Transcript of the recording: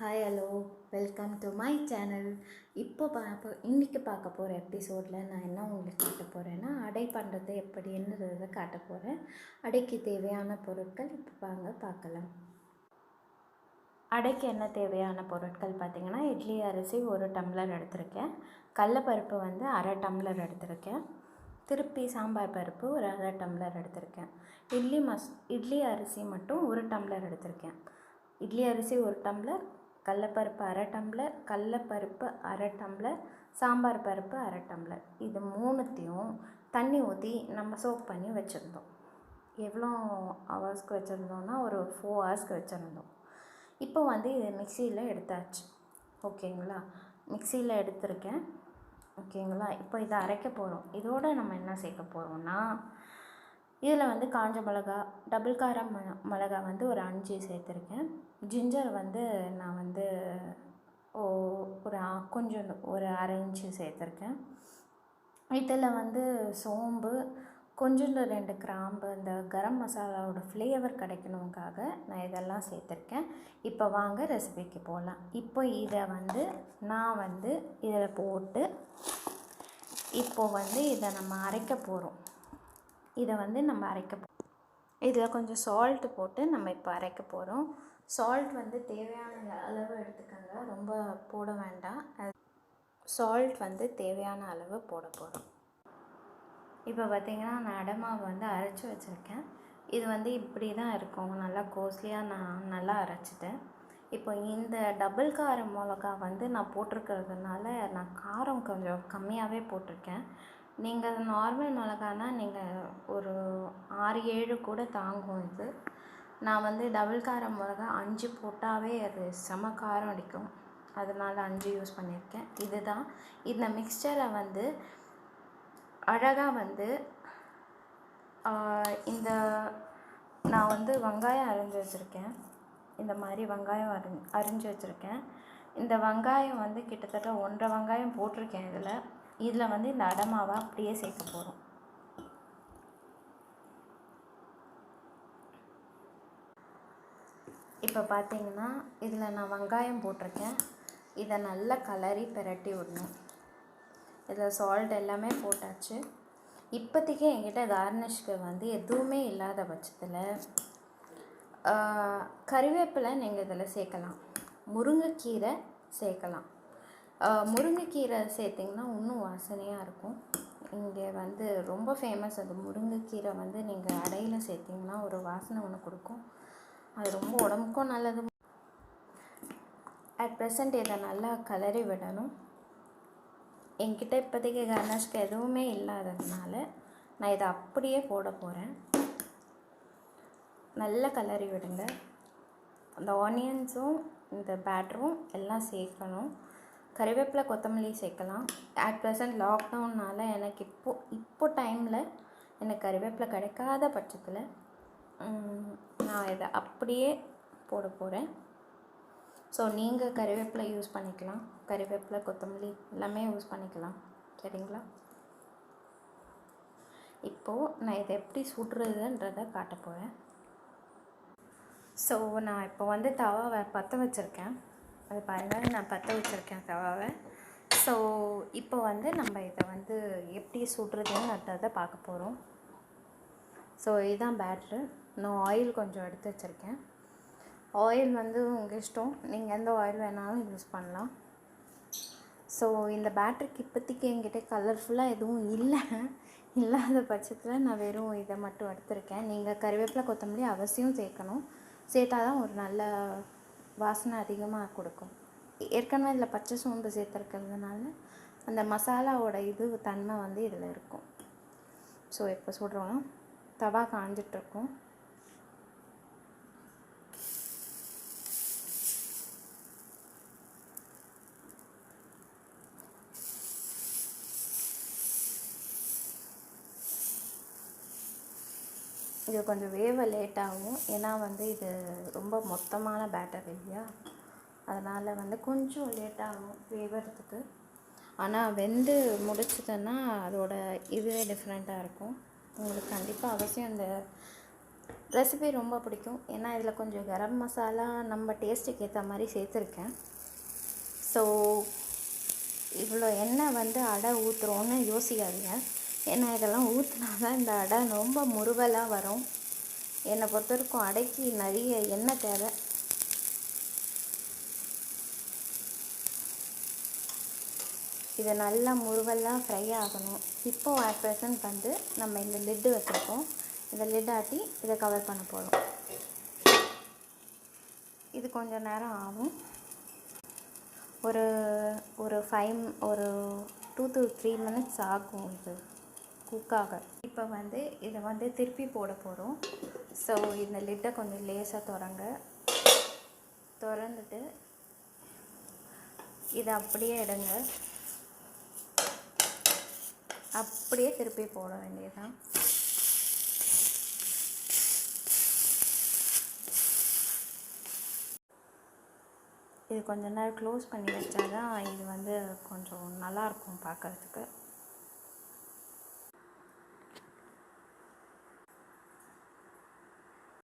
Hi hello welcome to my channel. இன்றைக்கி பார்க்க போகிற எபிசோடில் நான் என்ன உங்களுக்கு காட்ட போகிறேன்னா, அடை பண்ணுறது எப்படின்றதை காட்ட போகிறேன். அடைக்கு தேவையான பொருட்கள் இப்போ பார்க்கலாம். அடைக்கு என்ன தேவையான பொருட்கள் பார்த்திங்கன்னா, இட்லி அரிசி 1 டம்ளர் எடுத்திருக்கேன், கடலப்பருப்பு வந்து 1/2 டம்ளர் எடுத்திருக்கேன், திருப்பி சாம்பார் பருப்பு ஒரு 1/2 டம்ளர் எடுத்திருக்கேன், இட்லி அரிசி மட்டும் 1 டம்ளர் எடுத்திருக்கேன். இட்லி அரிசி 1 டம்ளர், கடலப்பருப்பு 1/2 டம்ளர், கடலப்பருப்பு 1/2 டம்ளர், சாம்பார் பருப்பு 1/2 டம்ளர். இது மூணுத்தையும் தண்ணி ஊற்றி நம்ம சோக் பண்ணி வச்சுருந்தோம். எவ்வளோ ஹவர்ஸ்க்கு வச்சுருந்தோன்னா ஒரு 4 ஹவர்ஸ்க்கு வச்சுருந்தோம். இப்போ வந்து இதை மிக்சியில் எடுத்தாச்சு. ஓகேங்களா, மிக்சியில் எடுத்திருக்கேன். ஓகேங்களா, இப்போ இதை அரைக்க போகிறோம். இதோடு நம்ம என்ன சேர்க்க போகிறோம்னா, இதில் வந்து காஞ்ச மிளகா, டபுள் காரம் மிளகா வந்து ஒரு 5 சேர்த்துருக்கேன். ஜிஞ்சர் வந்து நான் வந்து கொஞ்சம் ஒரு 1/2 இன்ச்சு சேர்த்துருக்கேன். இதில் வந்து சோம்பு, கொஞ்சோண்டு 2 கிராம்பு, இந்த கரம் மசாலாவோட ஃப்ளேவர் கிடைக்கணுங்காக நான் இதெல்லாம் சேர்த்துருக்கேன். இப்போ வாங்க ரெசிபிக்கு போகலாம். இப்போ இதை வந்து நான் வந்து இதில் போட்டு இப்போது வந்து இதை நம்ம அரைக்க போகிறோம். இதில் கொஞ்சம் சால்ட்டு போட்டு நம்ம இப்போ அரைக்க போகிறோம். சால்ட் வந்து தேவையான அளவு எடுத்துக்கோங்க, ரொம்ப போட வேண்டாம். சால்ட் வந்து தேவையான அளவு போட போகிறோம். இப்போ பார்த்திங்கன்னா நான் அடை மாவு வந்து அரைச்சி வச்சுருக்கேன். இது வந்து இப்படி தான் இருக்கும், நல்லா கோஸ்லியாக நான் நல்லா அரைச்சிட்டேன். இப்போ இந்த டபுள் காரம் மிளகா வந்து நான் போட்டிருக்கிறதுனால நான் காரம் கொஞ்சம் கம்மியாகவே போட்டிருக்கேன். நீங்கள் நார்மல் மிளகானா நீங்கள் ஒரு 6-7 கூட தாங்கும். இது நான் வந்து டபுள் காரம் மிளகா 5 போட்டாவே அது செம காரம் அடிக்கும், அதனால் 5 யூஸ் பண்ணியிருக்கேன். இதுதான் இந்த மிக்சரை வந்து அழகாக வந்து இந்த நான் வந்து வெங்காயம் அரிஞ்சு வச்சுருக்கேன். இந்த மாதிரி வெங்காயம் அரிஞ்சு வச்சுருக்கேன். இந்த வெங்காயம் வந்து கிட்டத்தட்ட 1.5 வெங்காயம் போட்டிருக்கேன். இதில் வந்து இந்த அடை மாவை அப்படியே சேர்க்க போகிறோம். இப்போ பார்த்திங்கன்னா இதில் நான் வெங்காயம் போட்டிருக்கேன். இதை நல்லா கலரி பிரட்டி விடணும். இதில் சால்ட் எல்லாமே போட்டாச்சு. இப்போதைக்கு என்கிட்ட கார்னிஷ்க்கு வந்து எதுவுமே இல்லாத பட்சத்தில் கறிவேப்பிலை நீங்கள் இதில் சேர்க்கலாம், முருங்கைக்கீரை சேர்க்கலாம். முருங்கைக்கீரை சேர்த்திங்கன்னா இன்னும் வாசனையாக இருக்கும். இங்கே வந்து ரொம்ப ஃபேமஸ் அது. முருங்கைக்கீரை வந்து நீங்கள் அடையில் சேர்த்திங்கன்னா ஒரு வாசனை ஒன்று கொடுக்கும், அது ரொம்ப உடம்புக்கும் நல்லது. அட் ப்ரெசண்ட் இதை நல்லா கலரி விடணும். என்கிட்ட இப்போதைக்கு கார்னிஷ்க்கு எதுவுமே இல்லாததுனால நான் இதை அப்படியே போட போகிறேன். நல்லா கலரி விடுங்க. அந்த ஆனியன்ஸும் இந்த பேட்டரும் எல்லாம் சேர்க்கணும். கறிவேப்பிலை, கொத்தமல்லி சேர்க்கலாம். அட் ப்ரெசண்ட் லாக்டவுன்னால் எனக்கு இப்போ டைமில் எனக்கு கறிவேப்பிலை கிடைக்காத பட்சத்தில் நான் இதை அப்படியே போட போகிறேன். ஸோ நீங்கள் கறிவேப்பிலை யூஸ் பண்ணிக்கலாம், கறிவேப்பிலை, கொத்தமல்லி எல்லாமே யூஸ் பண்ணிக்கலாம். சரிங்களா, இப்போது நான் இதை எப்படி சுடுறதுன்றதை காட்ட போகிறேன். ஸோ நான் இப்போ வந்து தவாவை பற்ற வச்சுருக்கேன். அது பாருங்கள், நான் பற்ற வச்சுருக்கேன் தவாவை. ஸோ இப்போ வந்து நம்ம இதை வந்து எப்படி சுடுறதுன்றதை பார்க்க போகிறோம். ஸோ இதுதான் பேட்ரு. நான் ஆயில் கொஞ்சம் எடுத்து வச்சுருக்கேன். ஆயில் வந்து உங்கள் இஷ்டம், நீங்கள் எந்த ஆயில் வேணாலும் யூஸ் பண்ணலாம். ஸோ இந்த பேட்டருக்கு இப்போதைக்கு என்கிட்ட கலர்ஃபுல்லாக எதுவும் இல்லாத பட்சத்தில் நான் வெறும் இதை மட்டும் எடுத்திருக்கேன். நீங்கள் கறிவேப்பிலை, கொத்தமல்லி அவசியம் சேர்க்கணும். சேர்த்தா தான் ஒரு நல்ல வாசனை அதிகமாக கொடுக்கும். ஏற்கனவே இதில் பச்சை சோம்பு சேர்த்துருக்கிறதுனால அந்த மசாலாவோட தன்மை வந்து இதில் இருக்கும். ஸோ இப்போ சுடுறோம். தவா காஞ்சிட்ருக்கும். இது கொஞ்சம் வேவ லேட் ஆகும், ஏன்னா வந்து இது ரொம்ப மொத்தமான பேட்டர் இல்லையா, அதனால் வந்து கொஞ்சம் லேட் ஆகும் வேவறதுக்கு. ஆனால் வெந்து முடிச்சிட்டேன்னா அதோட இதுவே டிஃப்ரெண்ட்டாக இருக்கும். உங்களுக்கு கண்டிப்பாக அவசியம் இந்த ரெசிபி ரொம்ப பிடிக்கும். ஏன்னா இதில் கொஞ்சம் கரம் மசாலா நம்ம டேஸ்ட்டுக்கு ஏற்ற மாதிரி சேர்த்துருக்கேன். ஸோ இவ்வளோ எண்ணெய் வந்து அடை ஊற்றுறோன்னு யோசிக்காதீங்க. ஏன்னா இதெல்லாம் ஊற்றினா தான் இந்த அடை ரொம்ப முறுவலாக வரும். என்னை பொறுத்த வரைக்கும் அடைக்கு நிறைய எண்ணெய் தேவை. இது நல்லா முறுவலாக ஃப்ரை ஆகணும். இப்போது அட் ப்ரெசன்ட் வந்து நம்ம இந்த லிட்டு வச்சுருக்கோம். இந்த லிட் ஆட்டி இதை கவர் பண்ண போகிறோம். இது கொஞ்சம் நேரம் ஆகும். ஒரு 2 to 3 minutes ஆகும் இது குக்காக. இப்போ வந்து இதை வந்து திருப்பி போட போகிறோம். ஸோ இந்த லிட்டை கொஞ்சம் லேசாக திறந்துட்டு இதை அப்படியே எடுங்க. அப்படியே திருப்பி போட வேண்டியதுதான். இது கொஞ்ச நேரம் க்ளோஸ் பண்ணி வச்சா தான் இது வந்து கொஞ்சம் நல்லாயிருக்கும் பார்க்குறதுக்கு.